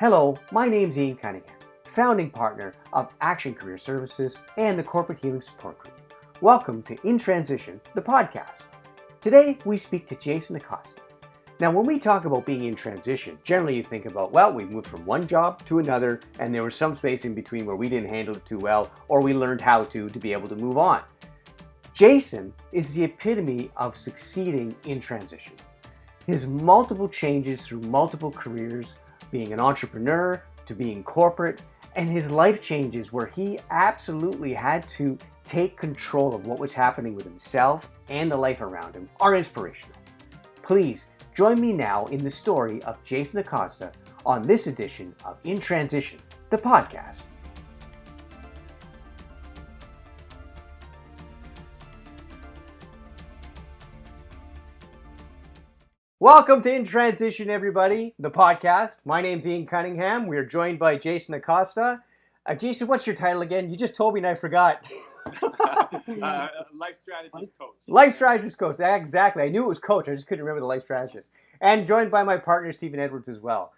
Hello, my name's Ian Cunningham, founding partner of Action Career Services and the Corporate Healing Support Group. Welcome to In Transition, the podcast. Today, we speak to Jason Acosta. Now, when we talk about being in transition, generally you think about, well, we moved from one job to another, and there was some space in between where we didn't handle it too well, or we learned how to be able to move on. Jason is the epitome of succeeding in transition. His multiple changes through multiple careers, being an entrepreneur to being corporate, and his life changes where he absolutely had to take control of what was happening with himself and the life around him are inspirational. Please join me now in the story of Jason Acosta on this edition of In Transition, the podcast. Welcome to In Transition, everybody, the podcast. My name's Ian Cunningham. We are joined by Jason Acosta. Jason, what's your title again? You just told me and I forgot. Life strategist coach. Life strategist coach, exactly. I knew it was coach, I just couldn't remember the life strategist. And joined by my partner, Stephen Edwards, as well.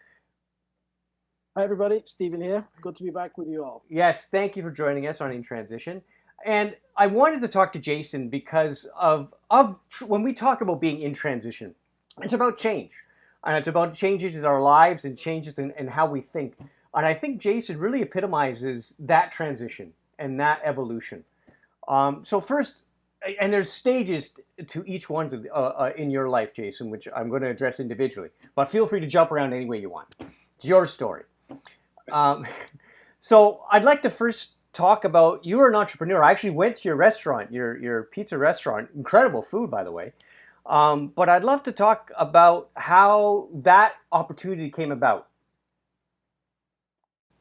Hi, everybody. Stephen here. Good to be back with you all. Yes, thank you for joining us on In Transition. And I wanted to talk to Jason because of when we talk about being in transition, it's about change. And it's about changes in our lives and changes in how we think. And I think Jason really epitomizes that transition and that evolution. So first, and there's stages to each one in your life, Jason, which I'm going to address individually. But feel free to jump around any way you want. It's your story. So I'd like to first talk about, you were an entrepreneur. I actually went to your restaurant, your pizza restaurant. Incredible food, by the way. But I'd love to talk about how that opportunity came about.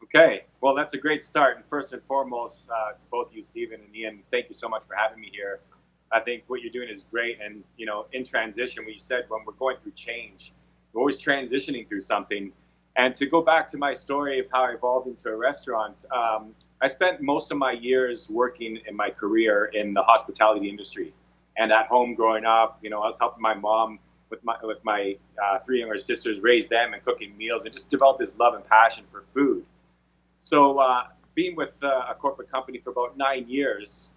Okay, well, that's a great start. And first and foremost, to both you, Stephen and Ian, thank you so much for having me here. I think what you're doing is great. And, you know, in transition, when you said when we're going through change, we're always transitioning through something. And to go back to my story of how I evolved into a restaurant, I spent most of my years working in my career in the hospitality industry. And at home growing up, you know, I was helping my mom with my three younger sisters, raise them and cooking meals and just develop this love and passion for food. So being with a corporate company for about 9 years,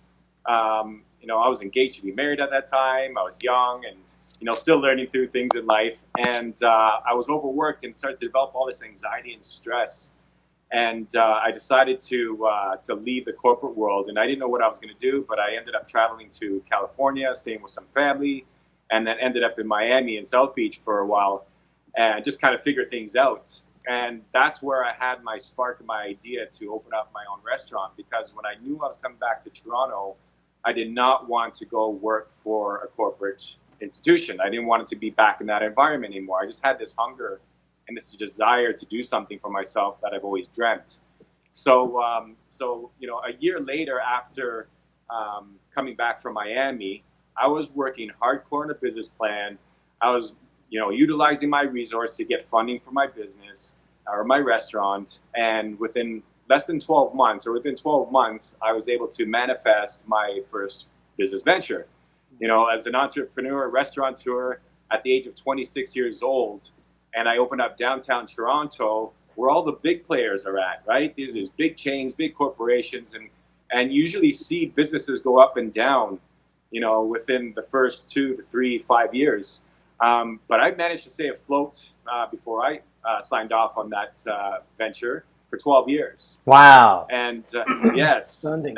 you know, I was engaged to be married at that time. I was young and, you know, still learning through things in life. And I was overworked and started to develop all this anxiety and stress. And I decided to leave the corporate world. And I didn't know what I was going to do, but I ended up traveling to California, staying with some family, and then ended up in Miami and South Beach for a while and just kind of figure things out. And that's where I had my spark and my idea to open up my own restaurant, because when I knew I was coming back to Toronto, I did not want to go work for a corporate institution. I didn't want it to be back in that environment anymore. I just had this hunger and this desire to do something for myself that I've always dreamt. So you know, a year later after coming back from Miami, I was working hardcore on a business plan. I was, you know, utilizing my resource to get funding for my business or my restaurant. And within less than 12 months, or within 12 months, I was able to manifest my first business venture. You know, as an entrepreneur, restaurateur at the age of 26 years old, and I opened up downtown Toronto where all the big players are at, right? These are big chains, big corporations, and usually see businesses go up and down, you know, within the first 2 to 3, 5 years. But I managed to stay afloat before I signed off on that venture for 12 years. Wow. And yes. Standing.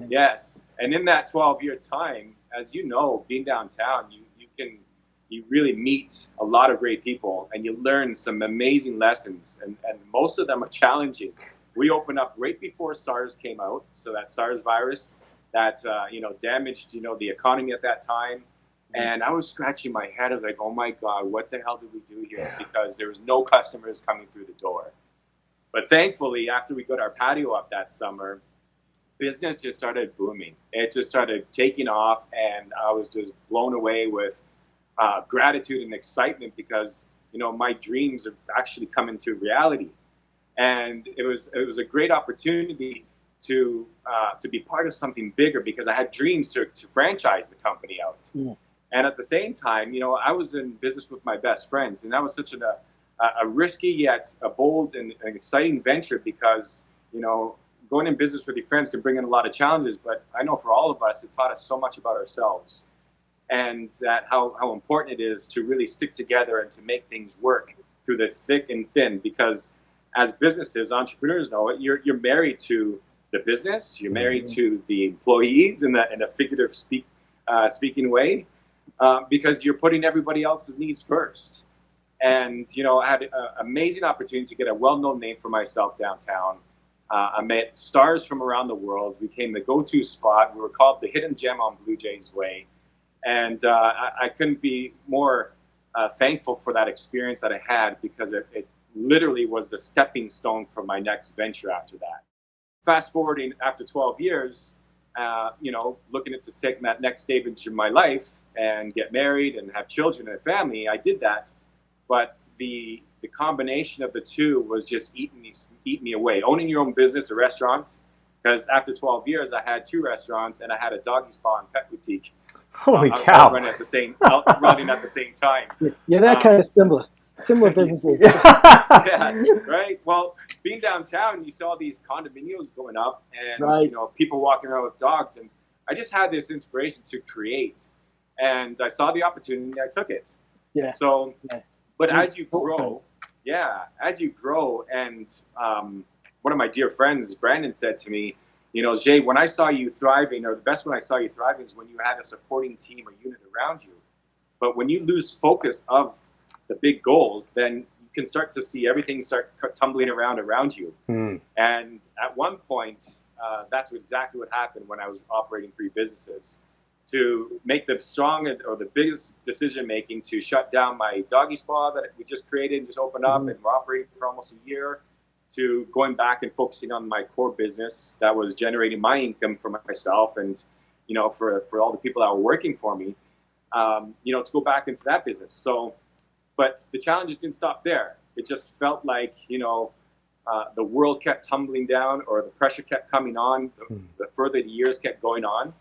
Yes. And in that 12-year time, as you know, being downtown, you really meet a lot of great people and you learn some amazing lessons, and most of them are challenging. We opened up right before SARS came out. So that SARS virus that, you know, damaged, you know, the economy at that time. And I was scratching my head. I was like, oh my God, what the hell did we do here? Because there was no customers coming through the door. But thankfully, after we got our patio up that summer, business just started booming. It just started taking off, and I was just blown away with gratitude and excitement because, you know, my dreams have actually come into reality. And it was a great opportunity to be part of something bigger, because I had dreams to franchise the company out. Yeah. And at the same time, you know, I was in business with my best friends, and that was such a a risky yet a bold and an exciting venture because, going in business with your friends can bring in a lot of challenges, but I know for all of us, it taught us so much about ourselves and that how important it is to really stick together and to make things work through the thick and thin, because as businesses, entrepreneurs know it, you're married to the business, you're married to the employees in a figurative speaking way, because you're putting everybody else's needs first. And, I had an amazing opportunity to get a well-known name for myself downtown. I met stars from around the world, became the go-to spot. We were called the hidden gem on Blue Jays Way. And I couldn't be more thankful for that experience that I had, because it literally was the stepping stone for my next venture after that. Fast forwarding after 12 years, looking to take that next stage in my life and get married and have children and a family, I did that. But the combination of the two was just eating me away. Owning your own business, a restaurant, because after 12 years, I had 2 restaurants and I had a doggy spa and pet boutique. Holy cow! Running at the same time. Yeah, that kind of similar businesses. Yeah, right. Well, being downtown, you saw these condominiums going up, and people walking around with dogs, and I just had this inspiration to create, and I saw the opportunity, and I took it. Yeah. So. Yeah. But as you grow, and one of my dear friends, Brandon, said to me, Jay, when I saw you thriving, or the best when I saw you thriving is when you had a supporting team or unit around you. But when you lose focus of the big goals, then you can start to see everything start tumbling around you. And at one point, that's exactly what happened when I was operating 3 businesses. To make the strong or the biggest decision making to shut down my doggy spa that we just created and just opened up, and we're operating for almost a year, to going back and focusing on my core business that was generating my income for myself and for all the people that were working for me, to go back into that business. So, but the challenges didn't stop there. It just felt like the world kept tumbling down, or the pressure kept coming on. The further the years kept going on.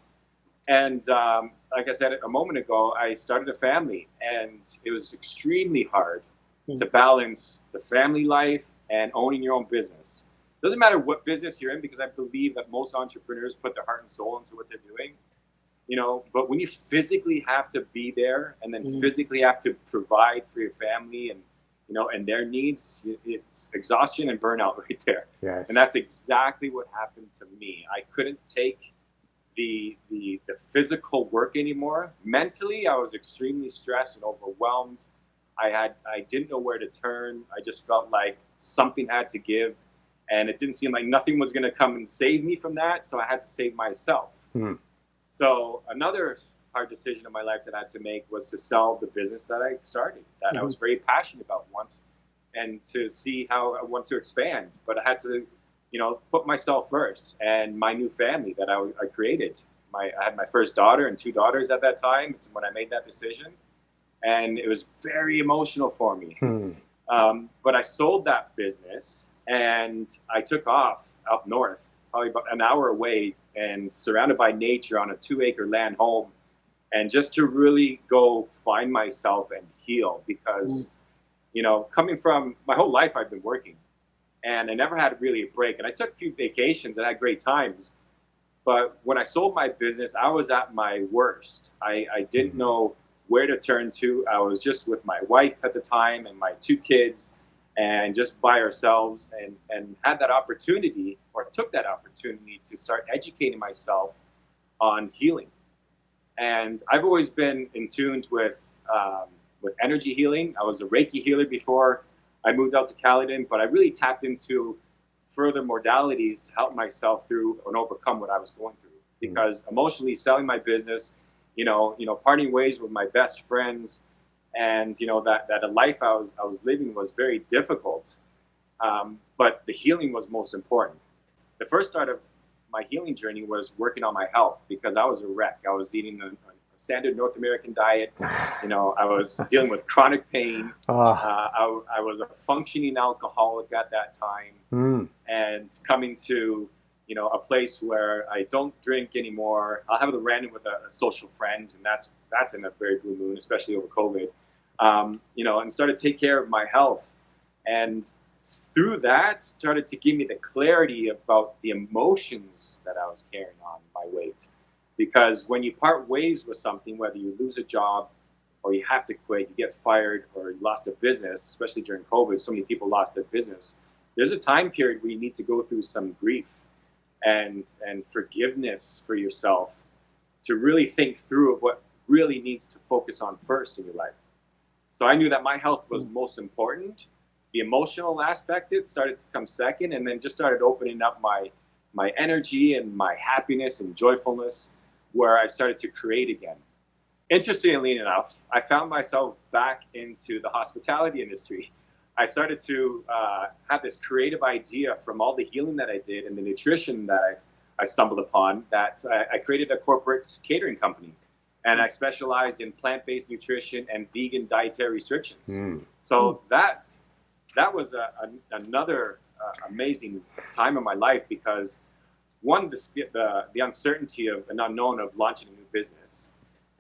And like I said a moment ago, I started a family, and it was extremely hard to balance the family life and owning your own business. Doesn't matter what business you're in, because I believe that most entrepreneurs put their heart and soul into what they're doing. But when you physically have to be there, and then physically have to provide for your family and their needs, it's exhaustion and burnout right there. Yes. And that's exactly what happened to me. I couldn't take the physical work anymore. Mentally, I was extremely stressed and overwhelmed. I didn't know where to turn. I just felt like something had to give, and it didn't seem like nothing was going to come and save me from that, so I had to save myself. So another hard decision in my life that I had to make was to sell the business that I started, that I was very passionate about once, and to see how I want to expand. But I had to put myself first and my new family that I created. I had my first daughter and 2 daughters at that time when I made that decision. And it was very emotional for me. But I sold that business, and I took off up north, probably about an hour away, and surrounded by nature on a 2-acre land home. And just to really go find myself and heal, because, coming from my whole life, I've been working. And I never had really a break. And I took a few vacations and had great times. But when I sold my business, I was at my worst. I didn't know where to turn to. I was just with my wife at the time and my 2 kids, and just by ourselves, and had that opportunity, or took that opportunity, to start educating myself on healing. And I've always been in tune with energy healing. I was a Reiki healer before I moved out to Caledon, but I really tapped into further modalities to help myself through and overcome what I was going through. Because emotionally, selling my business, parting ways with my best friends, and that a life I was living was very difficult. But the healing was most important. The first start of my healing journey was working on my health, because I was a wreck. I was eating a standard North American diet. I was dealing with chronic pain. I was a functioning alcoholic at that time, and coming to a place where I don't drink anymore. I'll have a random with a social friend, and that's in a very blue moon, especially over COVID. And started to take care of my health. And through that started to give me the clarity about the emotions that I was carrying on my weight. Because when you part ways with something, whether you lose a job or you have to quit, you get fired, or you lost a business, especially during COVID, so many people lost their business. There's a time period where you need to go through some grief and forgiveness for yourself to really think through of what really needs to focus on first in your life. So I knew that my health was most important. The emotional aspect, it started to come second, and then just started opening up my energy and my happiness and joyfulness, where I started to create again. Interestingly enough, I found myself back into the hospitality industry. I started to have this creative idea from all the healing that I did and the nutrition that I stumbled upon, that I created a corporate catering company. And I specialized in plant-based nutrition and vegan dietary restrictions. So that was another amazing time in my life, because one, the uncertainty of an unknown of launching a new business,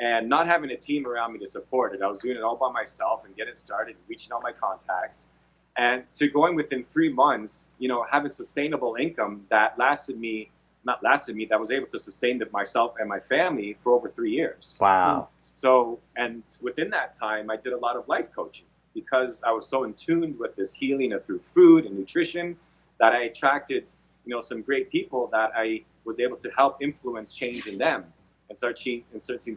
and not having a team around me to support it. I was doing it all by myself and getting started, reaching out my contacts, and to going within 3 months, having sustainable income that that was able to sustain myself and my family for over 3 years. Wow. So, and within that time, I did a lot of life coaching, because I was so in tune with this healing through food and nutrition, that I attracted, some great people that I was able to help influence change in them, and start seeing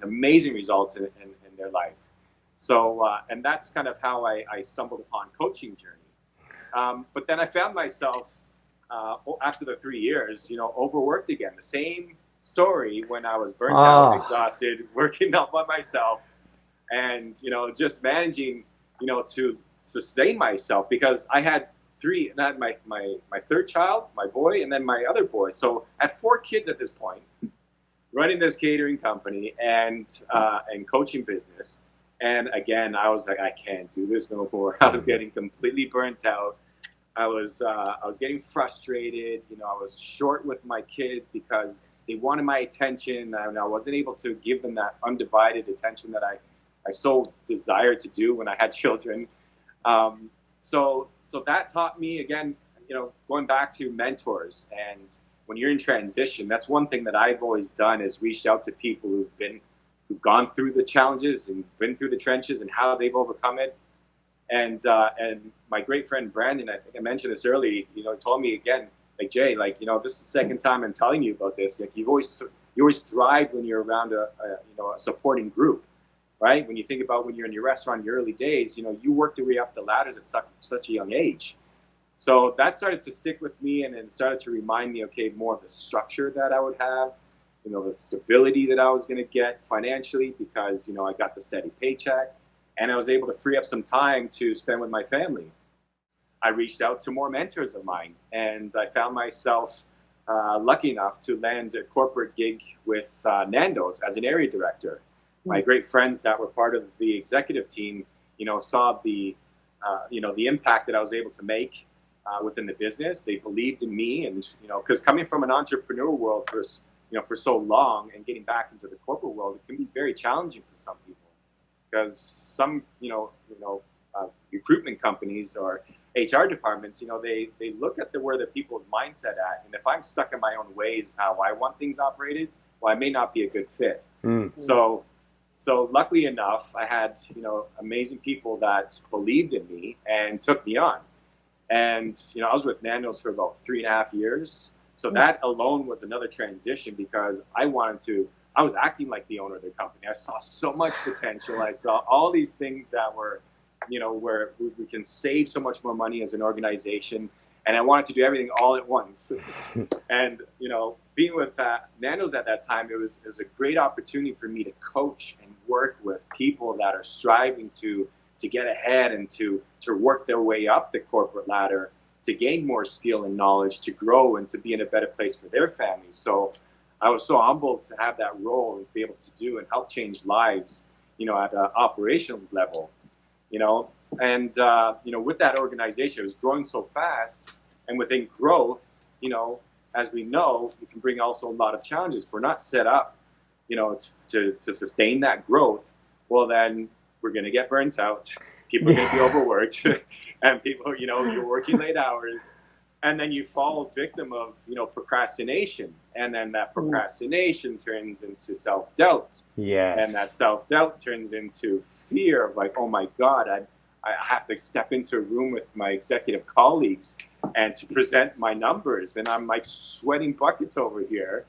amazing results in their life. So, and that's kind of how I stumbled upon coaching journey. But then I found myself, after the 3 years, overworked again. The same story when I was burnt out, exhausted, working out by myself, and, just managing, to sustain myself, because I had three, and I had my third child, my boy, and then my other boy. So I had 4 kids at this point, running this catering company and coaching business. And again, I was like, I can't do this no more. I was getting completely burnt out. I was getting frustrated. I was short with my kids because they wanted my attention, and I wasn't able to give them that undivided attention that I so desired to do when I had children. So that taught me, again, going back to mentors. And when you're in transition, that's one thing that I've always done, is reached out to people who've gone through the challenges and been through the trenches and how they've overcome it. And my great friend Brandon, I think I mentioned this earlier, told me again, like, Jay, like, this is the second time I'm telling you about this. Like, you always thrive when you're around a supporting group, right? When you think about when you're in your restaurant in your early days, you worked your way up the ladders at such a young age. So that started to stick with me, and it started to remind me, okay, more of the structure that I would have, the stability that I was going to get financially, because, I got the steady paycheck, and I was able to free up some time to spend with my family. I reached out to more mentors of mine, and I found myself lucky enough to land a corporate gig with Nando's as an area director. My great friends that were part of the executive team, saw the impact that I was able to make within the business. They believed in me, and because coming from an entrepreneurial world for so long, and getting back into the corporate world, it can be very challenging for some people, because some recruitment companies or HR departments, they look at where the people's mindset at, and if I'm stuck in my own ways, how I want things operated, well, I may not be a good fit. So luckily enough, I had amazing people that believed in me and took me on. And I was with Nando's for about 3.5 years. So that alone was another transition, because I was acting like the owner of the company. I saw so much potential. I saw all these things that were, where we can save so much more money as an organization. And I wanted to do everything all at once. And, being with Nando's at that time, it was a great opportunity for me to coach and work with people that are striving to get ahead and to work their way up the corporate ladder, to gain more skill and knowledge, to grow and to be in a better place for their families. So I was so humbled to have that role and to be able to do and help change lives, at an operations level, and, with that organization, it was growing so fast, and within growth, as we know, it can bring also a lot of challenges. If we're not set up, to sustain that growth, well, then we're going to get burnt out. People get you overworked, and people, you're working late hours, and then you fall victim of, procrastination, and then that procrastination turns into self-doubt. Yes. And that self-doubt turns into fear of like, oh my God, I have to step into a room with my executive colleagues and to present my numbers, and I'm like sweating buckets over here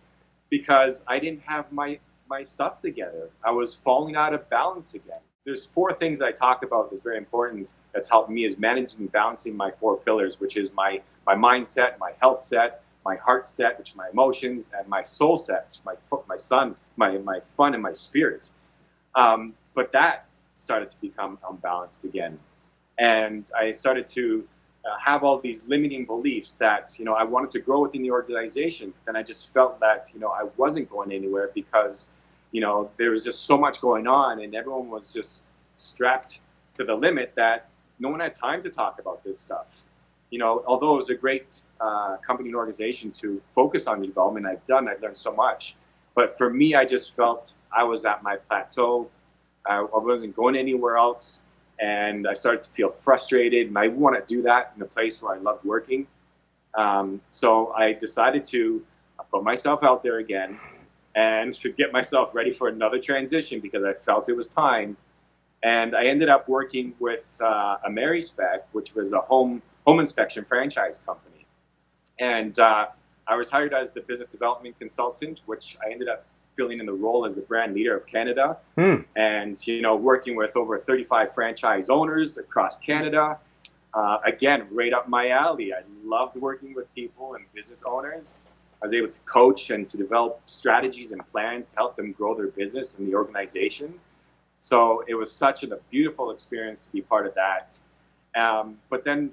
because I didn't have my stuff together. I was falling out of balance again. There's 4 things that I talk about that's very important that's helped me is managing and balancing my 4 pillars, which is my mindset, my health set, my heart set, which is my emotions, and my soul set, which is my fun and my spirit. But that started to become unbalanced again. And I started to have all these limiting beliefs that, I wanted to grow within the organization. Then I just felt that, I wasn't going anywhere because there was just so much going on and everyone was just strapped to the limit that no one had time to talk about this stuff. Although it was a great company and organization to focus on the development I've learned so much. But for me, I just felt I was at my plateau. I wasn't going anywhere else. And I started to feel frustrated, and I want to do that in a place where I loved working. So I decided to put myself out there again and to get myself ready for another transition because I felt it was time. And I ended up working with AmeriSpec, which was a home inspection franchise company. And I was hired as the business development consultant, which I ended up filling in the role as the brand leader of Canada. And, working with over 35 franchise owners across Canada. Again, right up my alley. I loved working with people and business owners. I was able to coach and to develop strategies and plans to help them grow their business and the organization. So it was such a beautiful experience to be part of that. But then,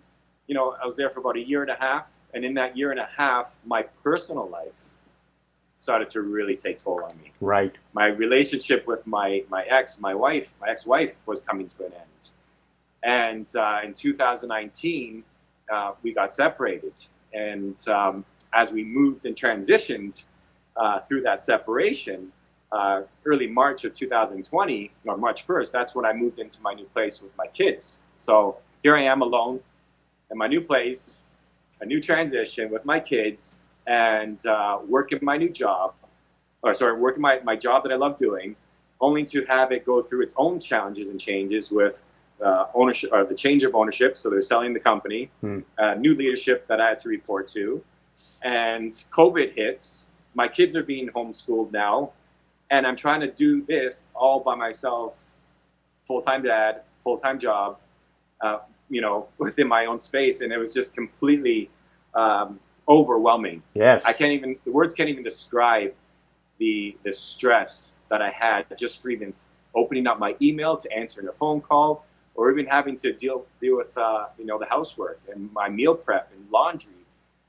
I was there for about a year and a half. And in that year and a half, my personal life started to really take toll on me. Right. My relationship with my ex-wife was coming to an end. And in 2019, we got separated. And as we moved and transitioned through that separation, early March of 2020, or March 1st, that's when I moved into my new place with my kids. So here I am alone in my new place, a new transition with my kids, and working my job that I love doing, only to have it go through its own challenges and changes with ownership, or the change of ownership. So they're selling the company, new leadership that I had to report to, and COVID hits. My kids are being homeschooled now, and I'm trying to do this all by myself, full-time dad, full-time job, within my own space, and it was just completely overwhelming. Yes. The words can't even describe the stress that I had just for even opening up my email to answering a phone call, or even having to deal with the housework and my meal prep and laundry,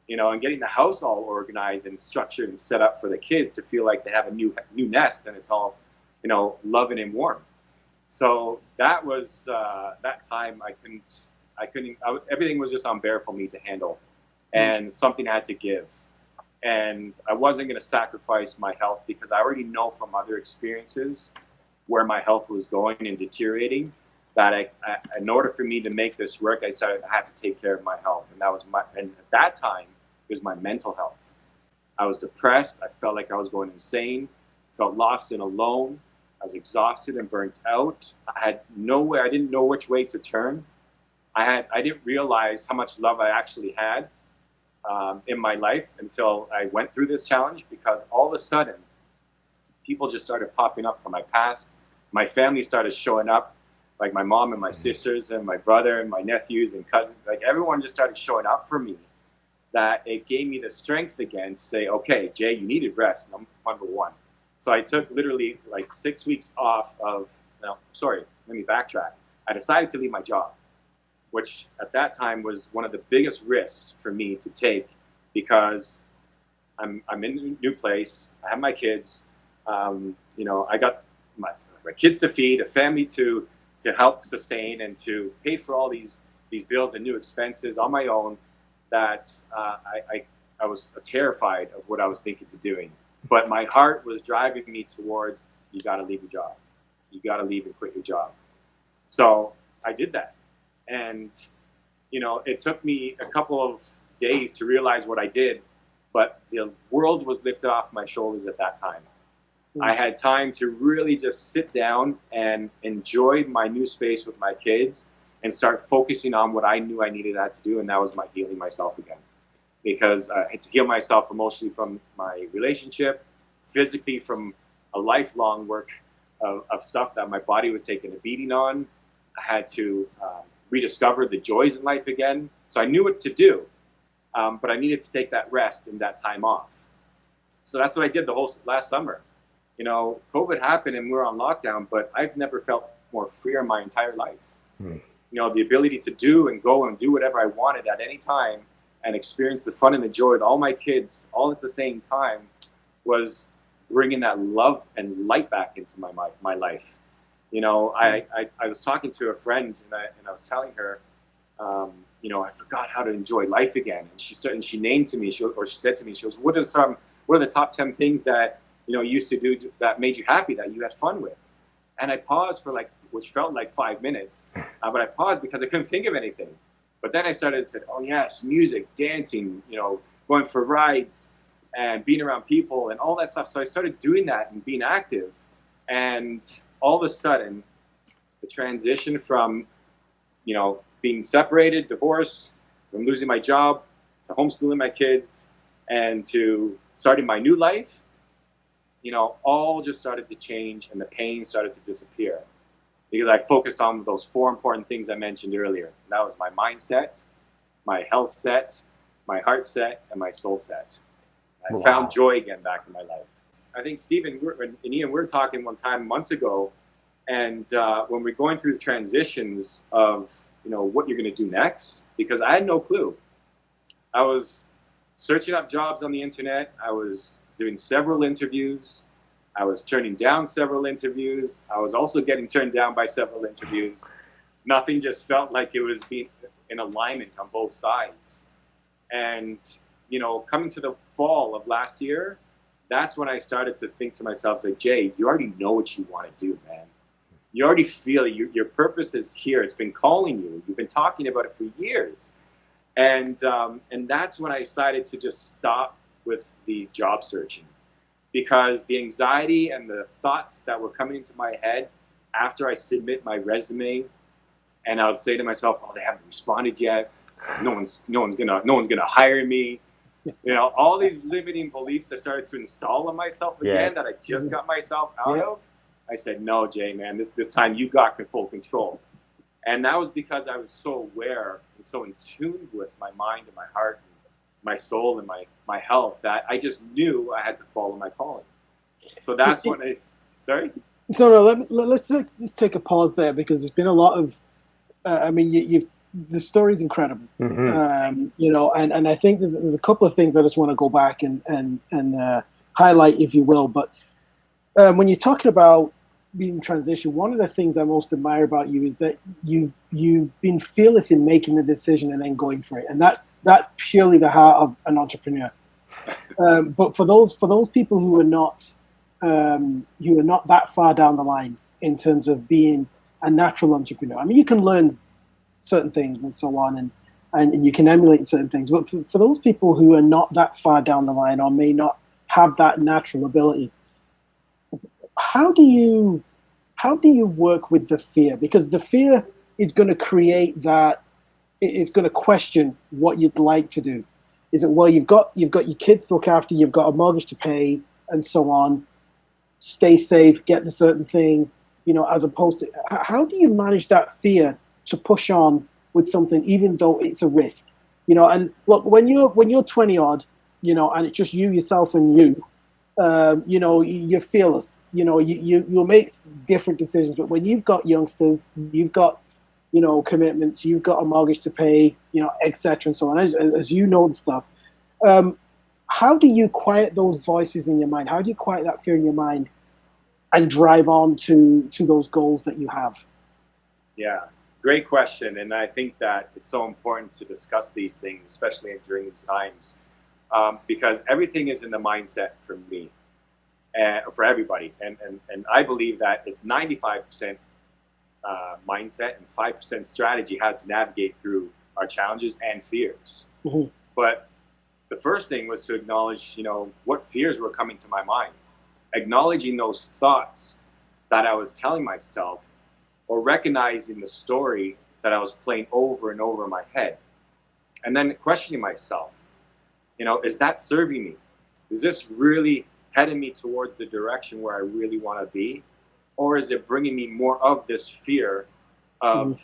and getting the house all organized and structured and set up for the kids to feel like they have a new nest and it's all loving and warm. So that was that time everything was just unbearable for me to handle. And something had to give. And I wasn't going to sacrifice my health because I already know from other experiences where my health was going and deteriorating, that in order for me to make this work, I had to take care of my health. And and at that time, it was my mental health. I was depressed. I felt like I was going insane. Felt lost and alone. I was exhausted and burnt out. I didn't know which way to turn. I didn't realize how much love I actually had in my life until I went through this challenge, because all of a sudden people just started popping up from my past. My family started showing up, like my mom and my sisters and my brother and my nephews and cousins. Like everyone just started showing up for me, that it gave me the strength again to say, okay, Jay, you needed rest, number one. So I took literally like 6 weeks off of, let me backtrack. I decided to leave my job, which at that time was one of the biggest risks for me to take, because I'm in a new place. I have my kids. I got my kids to feed, a family to help sustain, and to pay for all these bills and new expenses on my own. That I was terrified of what I was thinking to doing. But my heart was driving me towards, you got to leave your job. You got to leave and quit your job. So I did that. And, it took me a couple of days to realize what I did, but the world was lifted off my shoulders at that time. I had time to really just sit down and enjoy my new space with my kids and start focusing on what I knew I needed that to do, and that was my healing myself again. Because I had to heal myself emotionally from my relationship, physically from a lifelong work of stuff that my body was taking a beating on. I had to rediscover the joys in life again. So I knew what to do, but I needed to take that rest and that time off. So that's what I did the whole last summer. COVID happened and we were on lockdown, but I've never felt more free in my entire life. The ability to do and go and do whatever I wanted at any time and experience the fun and the joy with all my kids all at the same time was bringing that love and light back into my life. I was talking to a friend and I was telling her, I forgot how to enjoy life again. And she named to me, she said to me, she goes, what are the top 10 things that you used to do that made you happy, that you had fun with? And I paused for which felt like 5 minutes, but I paused because I couldn't think of anything. But then I started to say, oh yes, music, dancing, going for rides and being around people and all that stuff. So I started doing that and being active. And all of a sudden, the transition from, being separated, divorced, from losing my job, to homeschooling my kids, and to starting my new life, all just started to change and the pain started to disappear because I focused on those 4 important things I mentioned earlier. And that was my mindset, my health set, my heart set, and my soul set. I found joy again back in my life. I think Stephen and Ian, we were talking one time months ago, and when we're going through the transitions of, what you're going to do next, because I had no clue. I was searching up jobs on the internet. I was doing several interviews. I was turning down several interviews. I was also getting turned down by several interviews. Nothing just felt like it was being in alignment on both sides. And, coming to the fall of last year, that's when I started to think to myself, like, Jay, you already know what you want to do, man. You already feel it. Your purpose is here. It's been calling you. You've been talking about it for years. And that's when I decided to just stop with the job searching, because the anxiety and the thoughts that were coming into my head after I submit my resume, and I would say to myself, "Oh, they haven't responded yet. No one's gonna hire me." All these limiting beliefs I started to install on myself again that I just got myself out of. I said, "No, Jay, man, this time you got full control." And that was because I was so aware and so in tune with my mind and my heart, my soul and my health, that I just knew I had to follow my calling. So that's when sorry? So let's just take a pause there, because there's been a lot of, the story is incredible. And I think there's a couple of things I just want to go back and highlight, if you will. But when you're talking about being in transition, one of the things I most admire about you is that you've been fearless in making the decision and then going for it, and that's purely the heart of an entrepreneur. But for those people who are not that far down the line in terms of being a natural entrepreneur, you can learn certain things and so on, and you can emulate certain things. But for those people who are not that far down the line or may not have that natural ability, how do you work with the fear? Because the fear is going to create that. It's going to question what you'd like to do. Is it, well, you've got your kids to look after, you've got a mortgage to pay, and so on. Stay safe, get the certain thing, as opposed to, how do you manage that fear to push on with something, even though it's a risk? And look, when you're 20 odd, and it's just you, yourself, and you. You're fearless. You'll make different decisions. But when you've got youngsters, you've got, commitments, you've got a mortgage to pay, etc. and so on. As you know the stuff. How do you quiet those voices in your mind? How do you quiet that fear in your mind and drive on to those goals that you have? Yeah, great question. And I think that it's so important to discuss these things, especially during these times. Because everything is in the mindset for me and for everybody. And I believe that it's 95% mindset and 5% strategy how to navigate through our challenges and fears. Mm-hmm. But the first thing was to acknowledge, what fears were coming to my mind, acknowledging those thoughts that I was telling myself, or recognizing the story that I was playing over and over in my head. And then questioning myself, is that serving me? Is this really heading me towards the direction where I really want to be? Or is it bringing me more of this fear of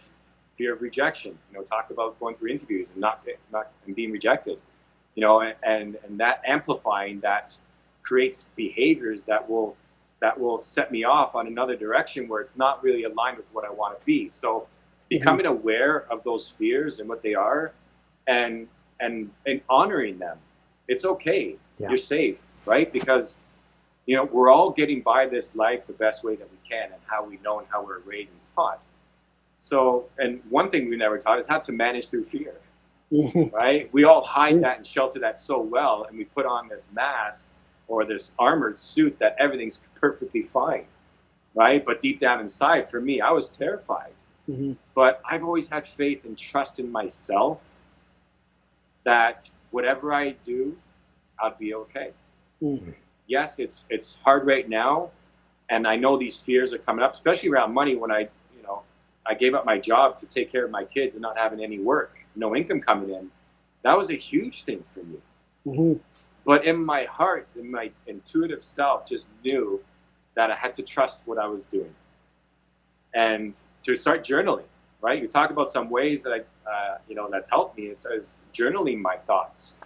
rejection? Talked about going through interviews and not and being rejected, and that amplifying that creates behaviors that will set me off on another direction where it's not really aligned with what I want to be. So becoming aware of those fears and what they are, and honoring them. It's okay. Yeah. You're safe, right? Because we're all getting by this life the best way that we can, and how we know and how we're raised and taught. So, and one thing we never taught is how to manage through fear, right? We all hide that and shelter that so well, and we put on this mask or this armored suit that everything's perfectly fine, right? But deep down inside, for me, I was terrified. But I've always had faith and trust in myself that whatever I do, I'll be okay. Yes, it's hard right now, and I know these fears are coming up, especially around money. When I gave up my job to take care of my kids and not having any work, no income coming in, that was a huge thing for me. But in my heart, in my intuitive self, just knew that I had to trust what I was doing, and to start journaling. Right? You talk about some ways that that's helped me is journaling my thoughts.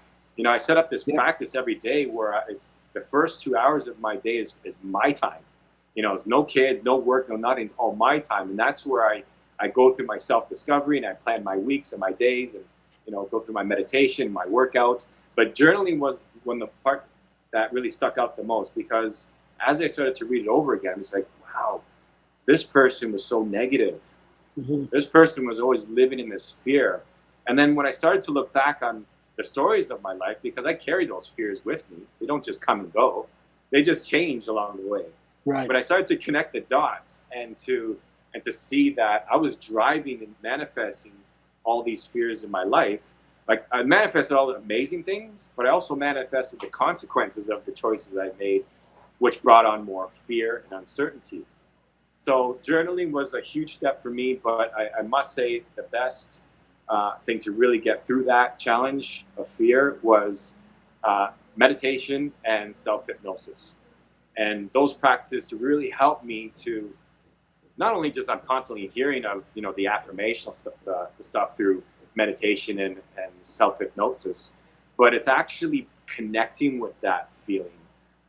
I set up this practice every day where it's the first 2 hours of my day is my time. It's no kids, no work, no nothing. It's all my time. And that's where I go through my self-discovery, and I plan my weeks and my days, and, go through my meditation, my workouts. But journaling was the part that really stuck out the most, because as I started to read it over again, it's like, wow, this person was so negative. This person was always living in this fear. And then when I started to look back on the stories of my life, because I carry those fears with me, they don't just come and go. They just change along the way. Right. But I started to connect the dots and to see that I was driving and manifesting all these fears in my life. Like, I manifested all the amazing things, but I also manifested the consequences of the choices I made, which brought on more fear and uncertainty. So journaling was a huge step for me, but I must say the best thing to really get through that challenge of fear was meditation and self-hypnosis. And those practices to really help me to not only just, I'm constantly hearing of, the affirmational stuff, the stuff through meditation and self-hypnosis, but it's actually connecting with that feeling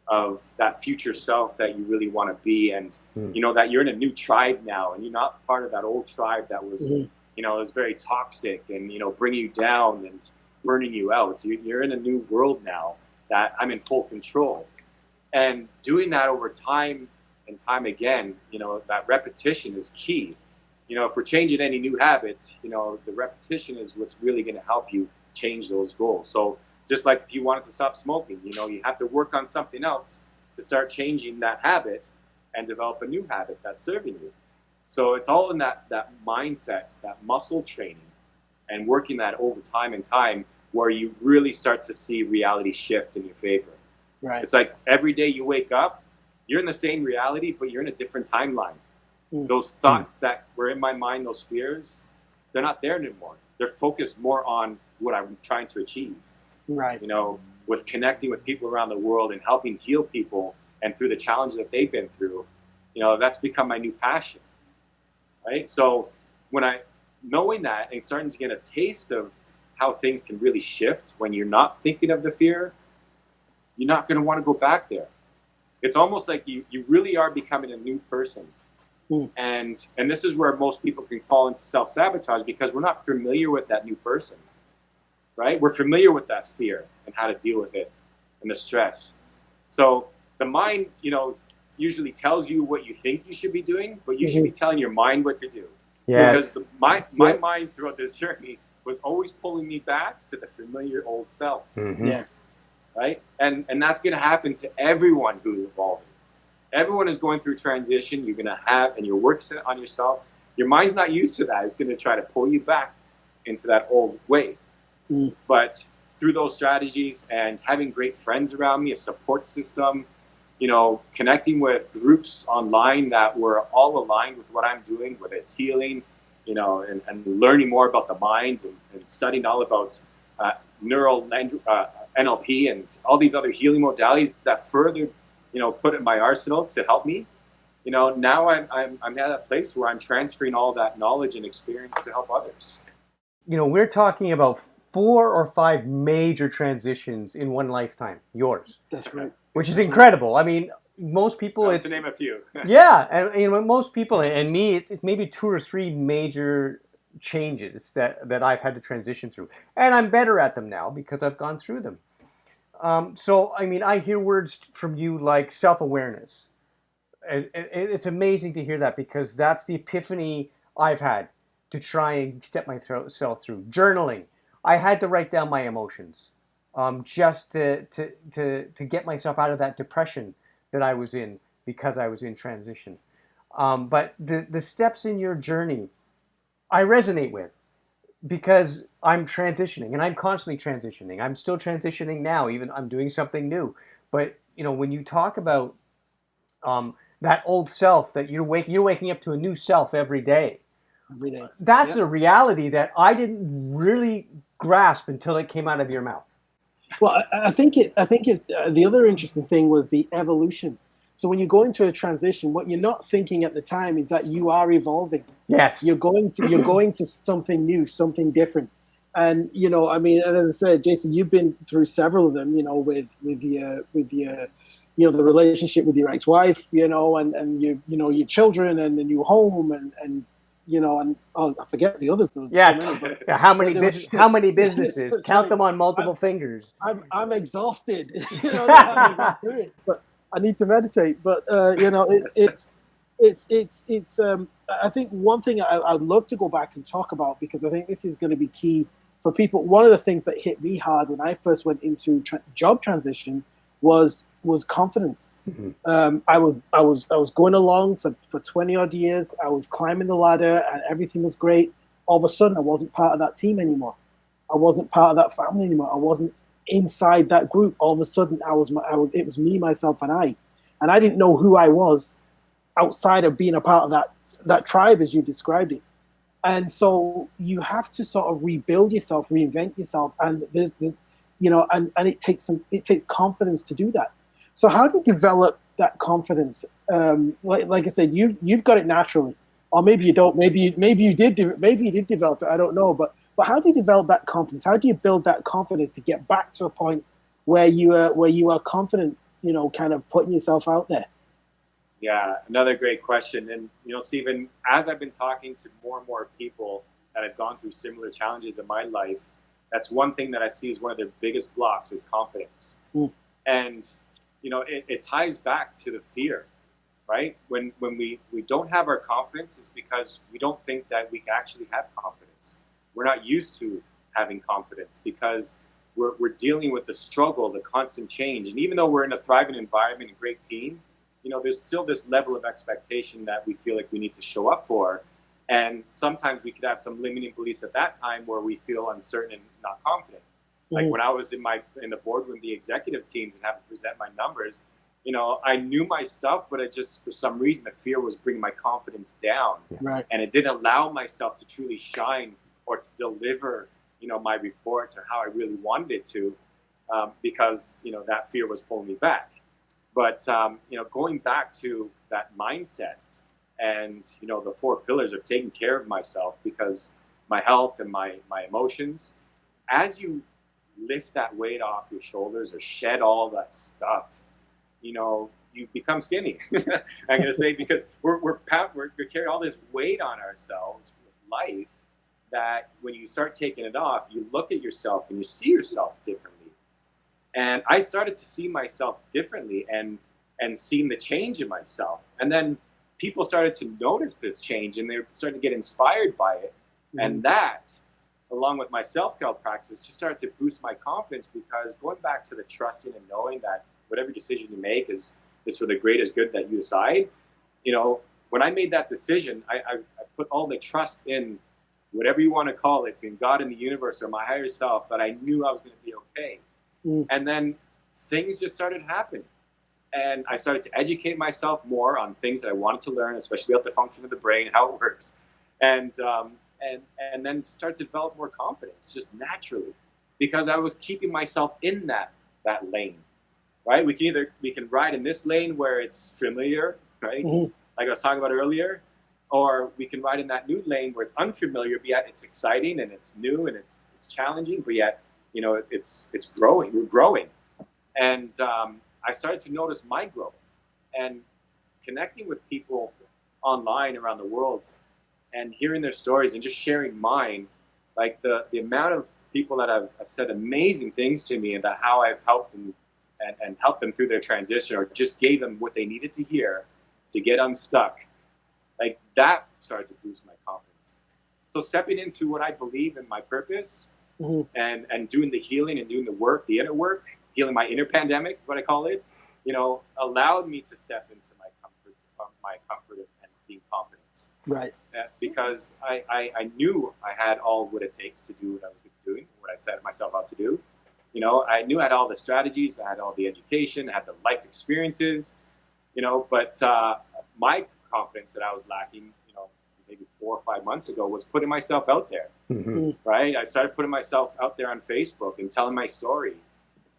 of that future self that you really want to be, and that you're in a new tribe now, and you're not part of that old tribe that was is very toxic and bringing you down and burning you out. You're in a new world now that I'm in full control, and doing that over time and time again, that repetition is key. If we're changing any new habit, the repetition is what's really going to help you change those goals. So just like if you wanted to stop smoking, you have to work on something else to start changing that habit and develop a new habit that's serving you. So it's all in that mindset, that muscle training, and working that over time and time, where you really start to see reality shift in your favor. Right. It's like every day you wake up, you're in the same reality, but you're in a different timeline. Those thoughts that were in my mind, those fears, they're not there anymore. They're focused more on what I'm trying to achieve. Right. With connecting with people around the world and helping heal people, and through the challenges that they've been through, that's become my new passion. Right. So knowing that and starting to get a taste of how things can really shift when you're not thinking of the fear, you're not going to want to go back there. It's almost like you really are becoming a new person. And this is where most people can fall into self-sabotage, because we're not familiar with that new person. Right? We're familiar with that fear and how to deal with it and the stress. So the mind, usually tells you what you think you should be doing, but you should be telling your mind what to do. Yes. Because my mind throughout this journey was always pulling me back to the familiar old self. Yeah. Right? And that's going to happen to everyone who's evolving. Everyone is going through transition. You're going to have, and you're working on yourself, your mind's not used to that. It's going to try to pull you back into that old way. But through those strategies and having great friends around me, a support system, connecting with groups online that were all aligned with what I'm doing, whether it's healing, and learning more about the mind and studying all about neural NLP and all these other healing modalities that further, put in my arsenal to help me. Now I'm at a place where I'm transferring all that knowledge and experience to help others. We're talking about 4 or 5 major transitions in one lifetime. Yours. That's right. Which is incredible. I mean, most people... to name a few. Yeah, and most people, and me, it's maybe 2 or 3 major changes that I've had to transition through. And I'm better at them now because I've gone through them. So, I mean, I hear words from you like self-awareness. It's amazing to hear that because that's the epiphany I've had to try and step myself through. Journaling. I had to write down my emotions just to get myself out of that depression that I was in because I was in transition. But the steps in your journey, I resonate with because I'm transitioning and I'm constantly transitioning. I'm still transitioning now, even I'm doing something new. But, when you talk about that old self that you're waking up to a new self every day. Every day. That's a reality that I didn't really grasp until it came out of your mouth. Well, I think it's the other interesting thing was the evolution. So when you go into a transition, what you're not thinking at the time is that you are evolving. Yes. You're going to something new, something different. And and as I said, Jason, you've been through several of them, with the relationship with your ex-wife, and your children and the new home and I forget the others. How many businesses? Count them on multiple fingers. I'm exhausted. But I need to meditate. But it's I think one thing I'd love to go back and talk about because I think this is going to be key for people. One of the things that hit me hard when I first went into job transition was confidence. Mm-hmm. I was going along for 20 odd years. I was climbing the ladder and everything was great. All of a sudden, I wasn't part of that team anymore. I wasn't part of that family anymore. I wasn't inside that group. All of a sudden, it was me, myself, and I didn't know who I was outside of being a part of that tribe, as you described it. And so you have to sort of rebuild yourself, reinvent yourself, and and it takes confidence to do that. So how do you develop that confidence? Like I said, you've got it naturally, or maybe you don't. Maybe you did develop it. I don't know. But how do you develop that confidence? How do you build that confidence to get back to a point where you are confident? Kind of putting yourself out there. Yeah, another great question. And Stephen, as I've been talking to more and more people that have gone through similar challenges in my life, that's one thing that I see as one of their biggest blocks is confidence. And it ties back to the fear, right? When we don't have our confidence, it's because we don't think that we actually have confidence. We're not used to having confidence because we're dealing with the struggle, the constant change. And even though we're in a thriving environment, a great team, there's still this level of expectation that we feel like we need to show up for. And sometimes we could have some limiting beliefs at that time where we feel uncertain and not confident. Like when I was in the boardroom, the executive teams, and have to present my numbers, I knew my stuff, but it just, for some reason, the fear was bringing my confidence down. Right. And it didn't allow myself to truly shine or to deliver, my reports or how I really wanted it to, because, that fear was pulling me back. But, going back to that mindset and, the 4 pillars of taking care of myself, because my health and my emotions, as you lift that weight off your shoulders or shed all that stuff, you become skinny. I'm going to say, because we're carrying all this weight on ourselves with life, that when you start taking it off, you look at yourself and you see yourself differently. And I started to see myself differently and seeing the change in myself. And then people started to notice this change and they started to get inspired by it. And that, along with my self-care practice, just started to boost my confidence, because going back to the trusting and knowing that whatever decision you make is for the greatest good that you decide. When I made that decision, I put all the trust in whatever you want to call it, in God, in the universe, or my higher self, that I knew I was going to be okay. And then things just started happening. And I started to educate myself more on things that I wanted to learn, especially about the function of the brain, how it works. And then start to develop more confidence just naturally, because I was keeping myself in that lane, right? We can ride in this lane where it's familiar, right? Like I was talking about earlier, or we can ride in that new lane where it's unfamiliar, but yet it's exciting and it's new and it's challenging, but yet, it's growing. We're growing. And I started to notice my growth and connecting with people online around the world and hearing their stories and just sharing mine. Like the amount of people that have said amazing things to me about how I've helped them and helped them through their transition, or just gave them what they needed to hear to get unstuck. Like that started to boost my confidence. So stepping into what I believe in my purpose, and doing the healing and doing the work, the inner work, healing my inner pandemic, what I call it, allowed me to step into my comfort and being confident. Right. Because I knew I had all what it takes to do what I was doing, what I set myself out to do. I knew I had all the strategies, I had all the education, I had the life experiences, but my confidence that I was lacking, maybe 4 or 5 months ago, was putting myself out there, right? I started putting myself out there on Facebook and telling my story.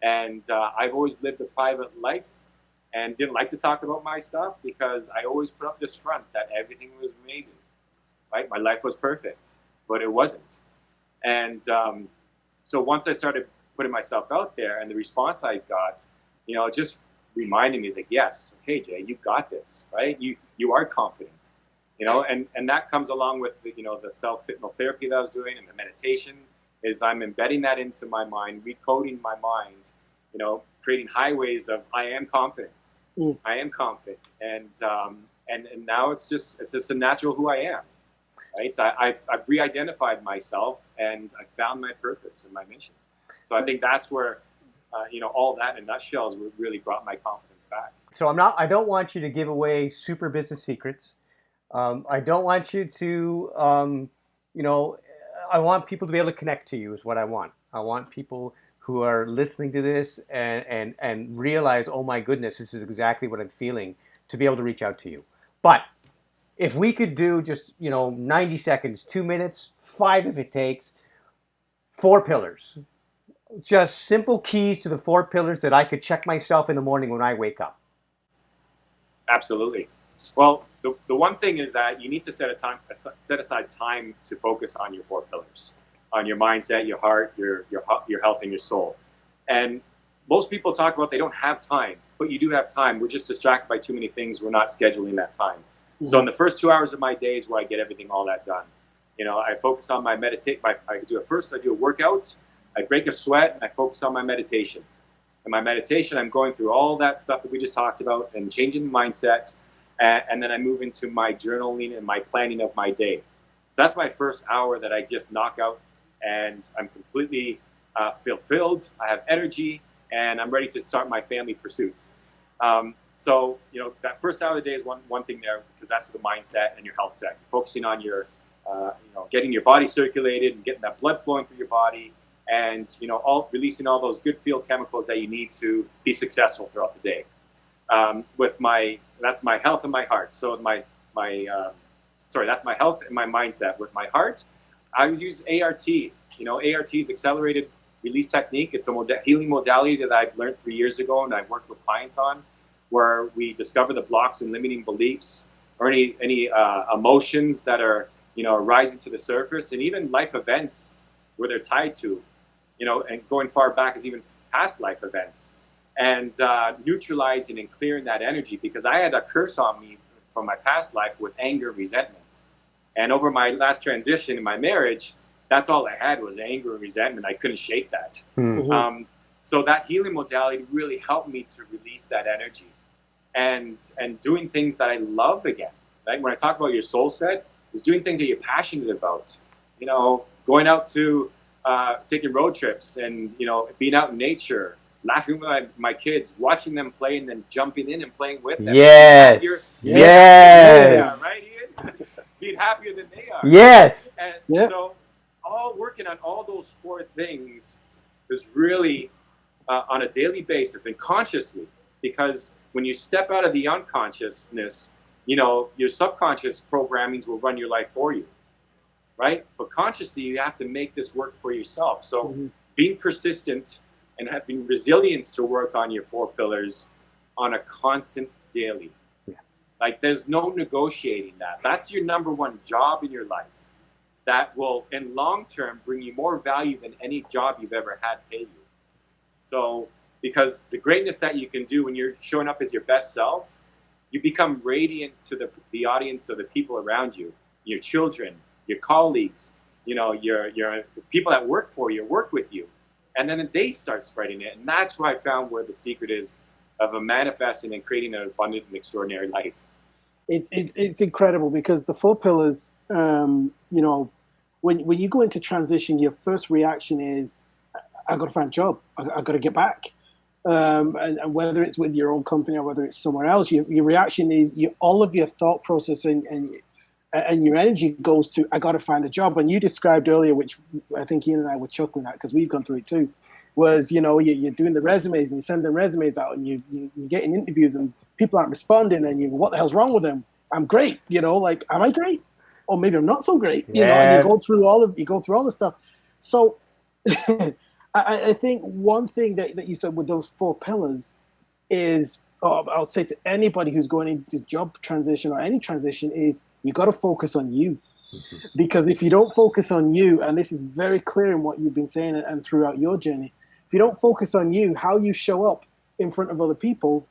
And I've always lived a private life and didn't like to talk about my stuff, because I always put up this front that everything was amazing, right? My life was perfect, but it wasn't. And so once I started putting myself out there, and the response I got, just reminding me is like, yes, okay, Jay, you got this, right? You are confident, and that comes along with the self-hypnotherapy that I was doing, and the meditation. Is I'm embedding that into my mind, recoding my mind, creating highways of I am confident. I am confident, and now it's just a natural who I am, right? I've re-identified myself, and I found my purpose and my mission. So I think that's where all that in a nutshell is what really brought my confidence back. So I don't want you to give away super business secrets. I don't want you to I want people to be able to connect to you is what I want. I want people who are listening to this and realize, oh my goodness, this is exactly what I'm feeling, to be able to reach out to you. But if we could do just, 90 seconds, 2 minutes, 5 if it takes, 4 pillars. Just simple keys to the 4 pillars that I could check myself in the morning when I wake up. Absolutely. Well, the one thing is that you need to set aside time to focus on your 4 pillars, on your mindset, your heart, your health, and your soul. And most people talk about they don't have time, but you do have time. We're just distracted by too many things. We're not scheduling that time. So in the first 2 hours of my day is where I get everything all that done. I focus on my meditate. I do a workout. I break a sweat, and I focus on my meditation. In my meditation, I'm going through all that stuff that we just talked about and changing the mindset. And then I move into my journaling and my planning of my day. So that's my first hour that I just knock out, and I'm completely fulfilled. I have energy, and I'm ready to start my family pursuits. So that first hour of the day is one thing there, because that's the mindset and your health set. Focusing on your, getting your body circulated and getting that blood flowing through your body, and releasing all those good feel chemicals that you need to be successful throughout the day. That's my health and my heart. So that's my health and my mindset. With my heart, I use ART. ART is accelerated release technique. It's a healing modality that I've learned 3 years ago, and I've worked with clients on, where we discover the blocks and limiting beliefs, or any emotions that are rising to the surface, and even life events where they're tied to, and going far back as even past life events. And neutralizing and clearing that energy, because I had a curse on me from my past life with anger and resentment. And over my last transition in my marriage, that's all I had was anger and resentment. I couldn't shake that. So that healing modality really helped me to release that energy and doing things that I love again. Right? When I talk about your soul set, is doing things that you're passionate about. Going out to taking road trips and being out in nature, laughing with my kids, watching them play, and then jumping in and playing with them. Yes. Yeah, right, Ian? being happier than they are. Yes. And Yeah. so all working on all those four things is really on a daily basis and consciously, because when you step out of the unconsciousness, your subconscious programmings will run your life for you, right? But consciously, you have to make this work for yourself. So being persistent and having resilience to work on your four pillars on a constant daily. Yeah. Like there's no negotiating that. That's your number one job in your life. That will, in long term, bring you more value than any job you've ever had pay you. So, because the greatness that you can do when you're showing up as your best self, you become radiant to the audience or the people around you, your children, your colleagues, your people that work for you, work with you. And then they start spreading it. And that's what I found where the secret is of a manifesting and creating an abundant and extraordinary life. It's incredible because the four pillars, when you go into transition, your first reaction is, I got to find a job. I got to get back. And whether it's with your own company or whether it's somewhere else, your reaction is all of your thought process and your energy goes to, I got to find a job. And you described earlier, which I think Ian and I were chuckling at because we've gone through it too, was, you're doing the resumes and you send them resumes out and you're getting interviews and people aren't responding and what the hell's wrong with them? I'm great. Am I great? Or maybe I'm not so great. Yeah. And you go through all the stuff. So I think one thing that you said with those four pillars is, I'll say to anybody who's going into job transition or any transition, is you got to focus on you. Because if you don't focus on you, and this is very clear in what you've been saying and throughout your journey, if you don't focus on you, how you show up in front of other people,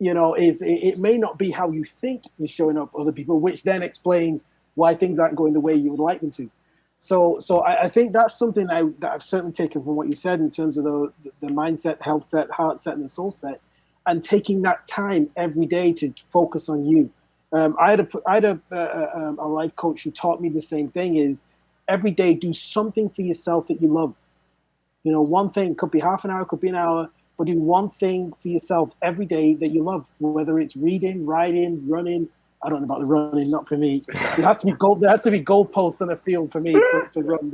it may not be how you think you're showing up other people, which then explains why things aren't going the way you would like them to. So I think that's something that I've certainly taken from what you said in terms of the mindset, health set, heart set, and the soul set, and taking that time every day to focus on you. I had a life coach who taught me the same thing: is every day do something for yourself that you love. One thing, could be half an hour, could be an hour, but do one thing for yourself every day that you love, whether it's reading, writing, running. I don't know about the running, not for me. There has to be goalposts on a field for me to run.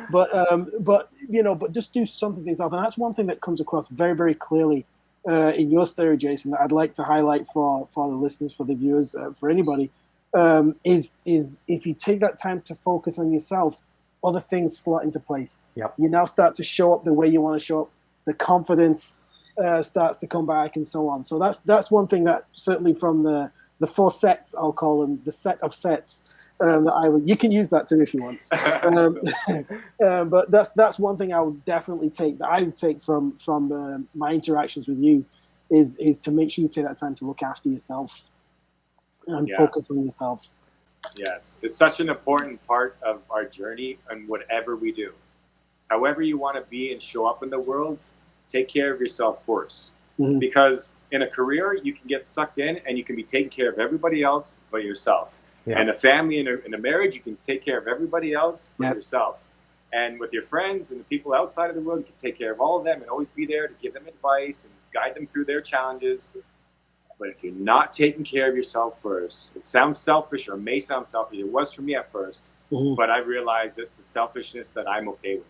But just do something for yourself, and that's one thing that comes across very, very clearly in your story, Jason. That I'd like to highlight for the listeners, for the viewers, for anybody, is if you take that time to focus on yourself, other things slot into place. Yep. You now start to show up the way you want to show up. The confidence starts to come back, and so on. So that's one thing that certainly from the four sets, I'll call them, the set of sets. You can use that too if you want. But that's one thing I would definitely take. That I would take from my interactions with you is to make sure you take that time to look after yourself and focus on yourself. Yes, it's such an important part of our journey and whatever we do. However you want to be and show up in the world, take care of yourself first. Mm-hmm. Because in a career, you can get sucked in and you can be taking care of everybody else but yourself. Yeah. And a family in a marriage, you can take care of everybody else but yourself. And with your friends and the people outside of the world, you can take care of all of them and always be there to give them advice and guide them through their challenges. But if you're not taking care of yourself first, it sounds selfish or may sound selfish. It was for me at first, but I realized it's a selfishness that I'm okay with.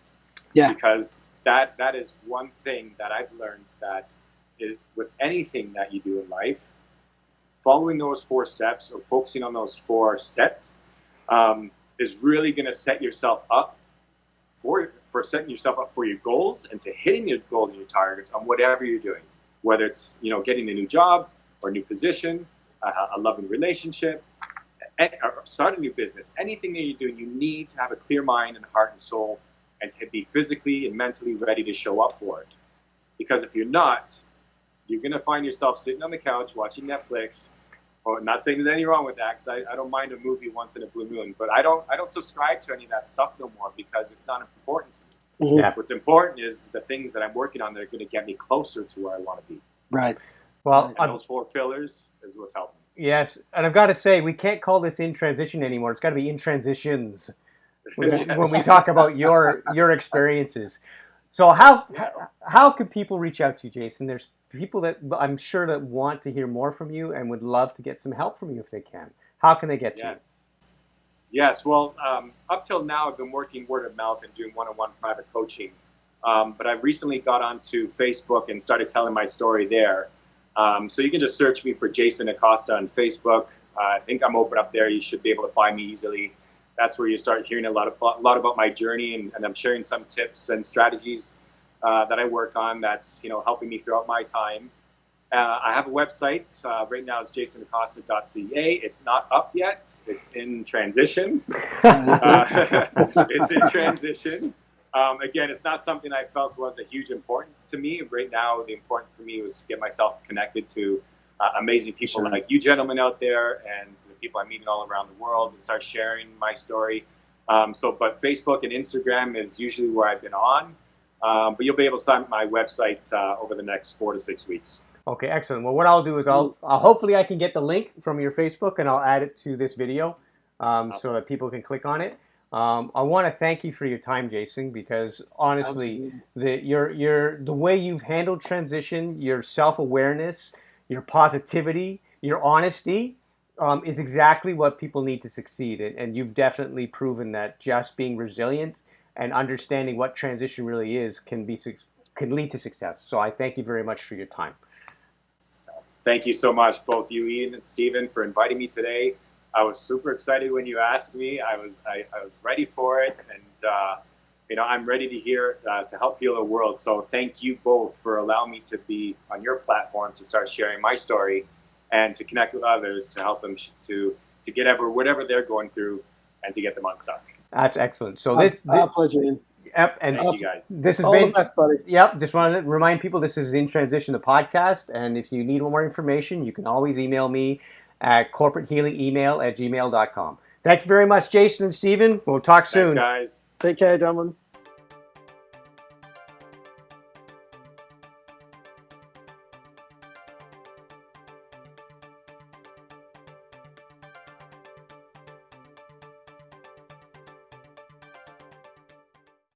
Yeah. Because that is one thing that I've learned that with anything that you do in life, following those four steps or focusing on those four sets is really going to set yourself up for setting yourself up for your goals and to hitting your goals and your targets on whatever you're doing, whether it's getting a new job or a new position, a loving relationship, or start a new business. Anything that you're doing, you need to have a clear mind and heart and soul and to be physically and mentally ready to show up for it. Because if you're not, you're going to find yourself sitting on the couch watching Netflix. Or not saying there's anything wrong with that, because I don't mind a movie once in a blue moon. But I don't subscribe to any of that stuff no more because it's not important to me. Mm-hmm. Yeah. What's important is the things that I'm working on that are going to get me closer to where I want to be. Right. Well, and those four pillars is what's helping. Yes, and I've got to say, we can't call this in transition anymore. It's got to be in transitions when we talk about your experiences. So how can people reach out to you, Jason? There's people that I'm sure that want to hear more from you and would love to get some help from you if they can. How can they get to you? Yes, well, up till now, I've been working word of mouth and doing one-on-one private coaching. But I recently got onto Facebook and started telling my story there. So you can just search me for Jason Acosta on Facebook. I think I'm open up there. You should be able to find me easily. That's where you start hearing a lot about my journey, and I'm sharing some tips and strategies that I work on that's helping me throughout my time. I have a website. Right now it's jasonacosta.ca. It's not up yet. It's in transition. It's in transition. Again, it's not something I felt was a huge importance to me. Right now, the important for me was to get myself connected to amazing people like you gentlemen out there and the people I'm meeting all around the world and start sharing my story. But Facebook and Instagram is usually where I've been on. But you'll be able to sign up my website over the next 4 to 6 weeks. Okay, excellent. Well, what I'll do is I'll hopefully I can get the link from your Facebook and I'll add it to this video so that people can click on it. I want to thank you for your time, Jason, because honestly, the way you've handled transition, your self-awareness, your positivity, your honesty is exactly what people need to succeed. And you've definitely proven that just being resilient and understanding what transition really is can lead to success. So I thank you very much for your time. Thank you so much, both you, Ian and Stephen, for inviting me today. I was super excited when you asked me. I was ready for it, and I'm ready to hear to help heal the world. So thank you both for allowing me to be on your platform to start sharing my story and to connect with others to help them to get over whatever they're going through and to get them unstuck. That's excellent. So our pleasure, Ian. Yep, and thank you guys. This has all been the best, buddy. Yep. Just wanted to remind people this is In Transition, the podcast, and if you need more information, you can always email me at corporatehealingemail@gmail.com. Thank you very much, Jason and Stephen. We'll talk soon. Thanks, guys. Take care, gentlemen.